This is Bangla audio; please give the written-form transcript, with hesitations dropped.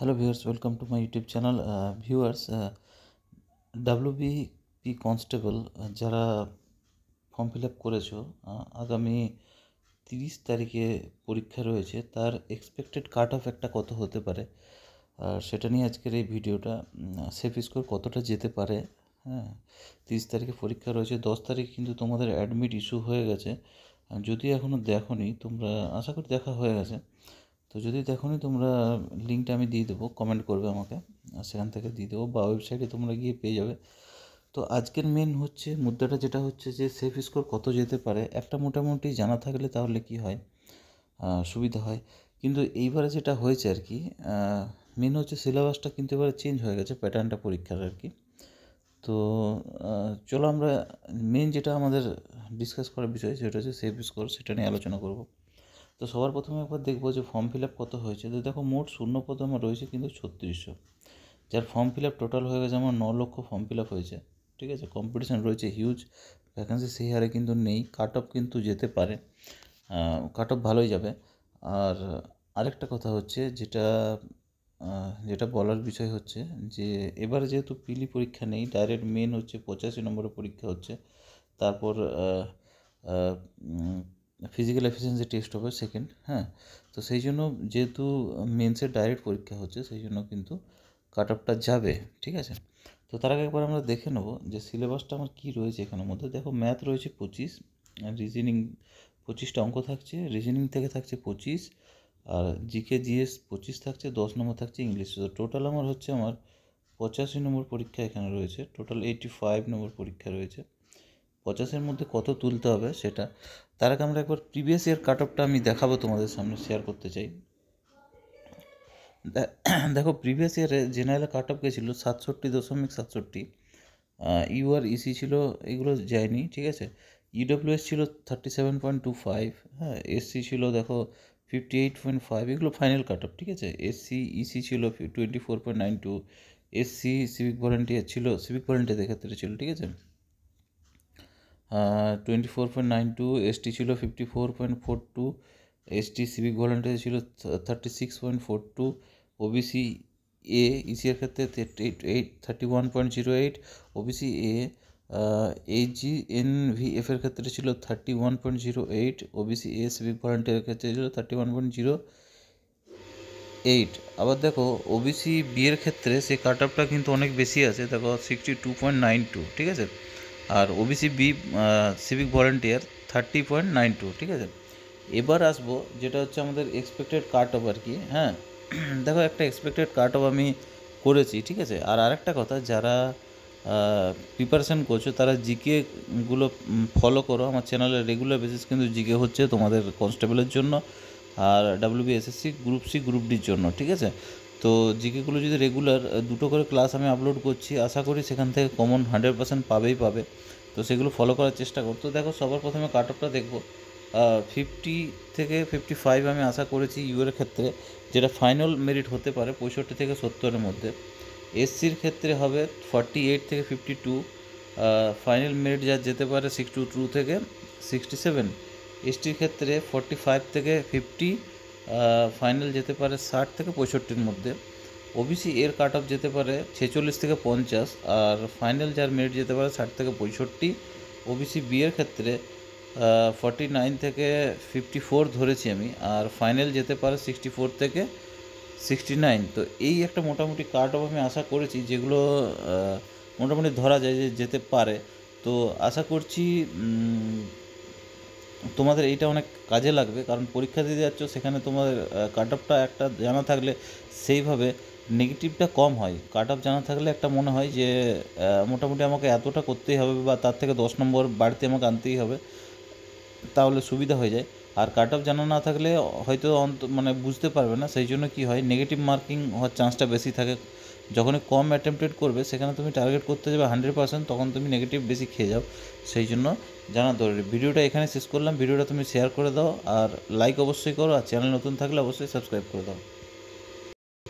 Hello viewers, welcome to my YouTube channel. WBP constable যারা ফর্ম ফিল আপ করেছো, আগামী 30 তারিখে পরীক্ষা রয়েছে, তার এক্সপেক্টেড কাট অফ একটা কত হতে পারে, আর সেটা নিয়ে আজকের এই ভিডিওটা। সেফ স্কোর কতটা যেতে পারে। হ্যাঁ, 30 তারিখে পরীক্ষা রয়েছে, 10 তারিখ কিন্তু তোমাদের অ্যাডমিট ইস্যু হয়ে গেছে। যদি এখনও দেখোনি তোমরা, আশা করি দেখা হয়ে গেছে। তো যদি দেখোনি তোমরা, লিঙ্কটা আমি দিয়ে দেবো, কমেন্ট করবে আমাকে, সেখান থেকে দিয়ে দেবো, বা ওয়েবসাইটে তোমরা গিয়ে পেয়ে যাবে। তো আজকের মেন হচ্ছে মুদ্রাটা যেটা হচ্ছে যে সেফ স্কোর কত যেতে পারে, একটা মোটামুটি জানা থাকলে তাহলে কি হয়, সুবিধা হয়। কিন্তু এইবারে যেটা হয়েছে আর কি, মেন হচ্ছে সিলেবাসটা কিন্তু এবারে চেঞ্জ হয়ে গেছে, প্যাটার্নটা পরীক্ষার আর কি। তো চলো আমরা মেন যেটা আমাদের ডিসকাস করার বিষয় সেটা হচ্ছে সেফ স্কোর, সেটা নিয়ে আলোচনা করব। তো সবার প্রথমে একবার দেখবো যে ফর্ম ফিল আপ কত হয়েছে। তো দেখো, মোট শূন্যপদ আমার রয়েছে কিন্তু 3600, যার ফর্ম ফিল আপ টোটাল হয়ে গেছে আমার 9 লক্ষ ফর্ম ফিল আপ হয়েছে। ঠিক আছে, কম্পিটিশান রয়েছে হিউজ, ভ্যাকেন্সি সেই হারে কিন্তু নেই, কাট অফ কিন্তু যেতে পারে, কাট অফ ভালোই যাবে। আর আরেকটা কথা হচ্ছে যেটা বলার বিষয় হচ্ছে যে এবার যেহেতু পিলি পরীক্ষা নেই, ডাইরেক্ট মেন হচ্ছে 85 নম্বরের পরীক্ষা হচ্ছে, তারপর ফিজিক্যাল এফিসিয়েন্সি টেস্ট হবে সেকেন্ড। হ্যাঁ, তো সেই জন্য যেহেতু মেন্সের ডাইরেক্ট পরীক্ষা হচ্ছে, সেই জন্য কিন্তু কাট অফটা যাবে। ঠিক আছে, তো তার আগে একবার আমরা দেখে নেবো যে সিলেবাসটা আমার কী রয়েছে এখানের মধ্যে। দেখো, ম্যাথ রয়েছে 25, রিজনিং 25টা অঙ্ক থাকছে, রিজনিং থেকে থাকছে 25, আর জিকে জিএস 25 থাকছে, 10 নম্বর থাকছে ইংলিশ। তো টোটাল আমার 85 নম্বর পরীক্ষা এখানে রয়েছে, টোটাল 85 নম্বর পরীক্ষা রয়েছে। 50-এর মধ্যে কত তুলতে হবে সেটা, তার আগে আমরা একবার প্রিভিয়াস ইয়ার কাট অফটা আমি দেখাবো, তোমাদের সামনে শেয়ার করতে চাই। দেখো, প্রিভিয়াস ইয়ারে জেনারেল কাট অফ গেছিলো 67.67, ইউআর ইসি ছিল, এগুলো যায়নি। ঠিক আছে, ইডব্লিউএস ছিল 37.25, হ্যাঁ, এসসি ছিল দেখো 58.5, এগুলো ফাইনাল কাট অফ। ঠিক আছে, এসসি ইসি ছিল 24.92, এসসি সিভিক ভলেন্টিয়ার ছিল, সিভিক ভলেন্টিয়ারদের ক্ষেত্রে ছিল। ঠিক আছে, 24.92, এসটি ছিল 54.42, এসটি সিভিক ভলেন্টিয়ার ছিল 36.42, ওবিসি এ ইসির ক্ষেত্রে 31.08, ওবিসি এ এইচজিএনভিএফ এর ক্ষেত্রে ছিল 31.08, ওবিসি এ সিভিক ভলেন্টিয়ারের ক্ষেত্রে ছিল 31.08। আবার দেখো, ওবিসি বি এর ক্ষেত্রে সেই কাট অফটা কিন্তু অনেক বেশি আছে, দেখো 62.92। ঠিক আছে, আর ওবিসি বি সিভিক ভলেন্টিয়ার 30.92। ঠিক আছে, এবার আসবো যেটা হচ্ছে আমাদের এক্সপেক্টেড কাট অফ আর কি। হ্যাঁ, দেখো, একটা এক্সপেক্টেড কাট অফ আমি করেছি। ঠিক আছে, আর আরেকটা কথা, যারা প্রিপারেশান করছো তারা জিকেগুলো ফলো করো, আমার চ্যানেলে রেগুলার বেসিস কিন্তু জিকে হচ্ছে তোমাদের কনস্টেবলের জন্য, আর WBSSC গ্রুপ সি গ্রুপ ডির জন্য। ঠিক আছে, তো জিকেগুলো যদি রেগুলার দুটো করে ক্লাস আমি আপলোড করছি, আশা করি সেখান থেকে কমন 100% পাবে। তো সেগুলো ফলো করার চেষ্টা করতো। দেখো, সবার প্রথমে কাট অফটা দেখবো, 50 থেকে 55 আমি আশা করেছি ইউএর ক্ষেত্রে, যেটা ফাইনাল মেরিট হতে পারে 65 থেকে 70-এর মধ্যে। এসসির ক্ষেত্রে হবে 48 থেকে 52, ফাইনাল মেরিট যা যেতে পারে 62 থেকে 67। এসটির ক্ষেত্রে 45 থেকে 50, ফাইনাল যেতে পারে 60 থেকে 65-এর মধ্যে। ওবিসি এর কাট অফ যেতে পারে 46 থেকে 50, আর ফাইনাল যার মেরিট যেতে পারে 60 থেকে 65। ওবিসি বি এর ক্ষেত্রে 49 থেকে 54 ধরেছি আমি, আর ফাইনাল যেতে পারে 64 থেকে 69। তো এই একটা মোটামুটি কাট অফ আমি আশা করেছি, যেগুলো মোটামুটি ধরা যায় যে যেতে পারে। তো আশা করছি তোমাদের এইটা অনেক কাজে লাগবে, কারণ পরীক্ষা দিতে যাচ্ছ, সেখানে তোমাদের কাট অফটা একটা জানা থাকলে সেইভাবে নেগেটিভটা কম হয়। কাট অফ জানা থাকলে একটা মনে হয় যে মোটামুটি আমাকে এতটা করতেই হবে, বা তার থেকে 10 নম্বর বাড়তি আমাকে আনতেই হবে, তাহলে সুবিধা হয়ে যায়। আর কাট অফ জানা না থাকলে হয়তো মানে বুঝতে পারবে না, সেই জন্য কী হয়, নেগেটিভ মার্কিং হওয়ার চান্সটা বেশি থাকে। যখনই কম অ্যাটেম্পটেড করবে, সেখানে তুমি টার্গেট করতে যাবে 100%, তখন তুমি নেগেটিভ বেশি খেয়ে যাও। সেই জন্য জানা দরকারি। ভিডিওটা এখানে শেষ করলাম, ভিডিওটা তুমি শেয়ার করে দাও, আর লাইক অবশ্যই করো, আর চ্যানেল নতুন থাকলে অবশ্যই সাবস্ক্রাইব করে দাও।